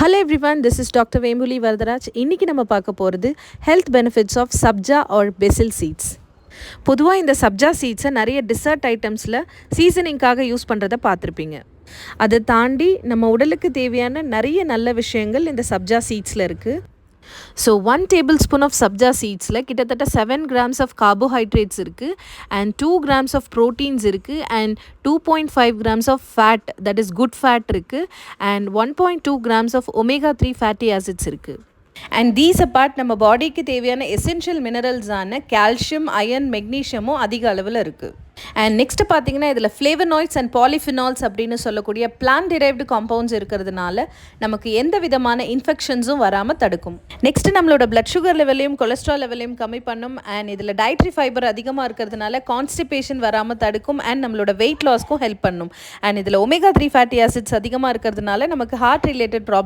Hello everyone, this is doctor Vembuli Varadaraj. இன்றைக்கி நம்ம பார்க்க போகிறது health benefits of sabja or basil seeds. பொதுவாக இந்த சப்ஜா சீட்ஸை நிறைய டிசர்ட் ஐட்டம்ஸில் சீசனிங்காக யூஸ் பண்ணுறதை பார்த்துருப்பீங்க. அதை தாண்டி நம்ம உடலுக்கு தேவையான நிறைய நல்ல விஷயங்கள் இந்த சப்ஜா சீட்ஸில் இருக்குது. ஸோ 1 tablespoon ஆஃப் சப்ஜா சீட்ஸில் கிட்டத்தட்ட 7 grams ஆஃப் கார்போஹைட்ரேட்ஸ் இருக்குது அண்ட் 2 grams ஆஃப் ப்ரோட்டீன்ஸ் இருக்குது and 2.5 grams of fat, that is good fat இருக்குது and 1.2 grams of omega 3 fatty acids இருக்குது. அண்ட் தீஸ் அப்பார்ட் நம்ம பாடிக்கு தேவையான எசென்ஷியல் மினரல்ஸான கால்சியம், அயர்ன், மெக்னீஷியமும் அதிக அளவில் இருக்குது. அண்ட் நெக்ஸ்ட்டு பார்த்தீங்கன்னா இதில் ஃப்ளேவனாய்ட்ஸ் அண்ட் பாலிஃபினால்ஸ் அப்படின்னு சொல்லக்கூடிய பிளான்ட் டிரைவ்டு காம்பவுண்ட்ஸ் இருக்கிறதுனால நமக்கு எந்த விதமான இன்ஃபெக்ஷன்ஸும் வராமல் தடுக்கும். நெக்ஸ்ட்டு நம்மளோட பிளட் சுகர் லெவலையும் கொலஸ்ட்ரால் லெவலையும் கம்மி பண்ணும். அண்ட் இதில் டயட்ரி ஃபைபர் அதிகமாக இருக்கிறதுனால கான்ஸ்டிபேஷன் வராமல் தடுக்கும் அண்ட் நம்மளோட வெயிட் லாஸ்க்கும் ஹெல்ப் பண்ணும். அண்ட் இதில் ஒமேகா 3 ஃபேட்டி ஆசிட்ஸ் அதிகமாக இருக்கிறதுனால நமக்கு ஹார்ட் ரிலேட்டட் ப்ராப்ளம்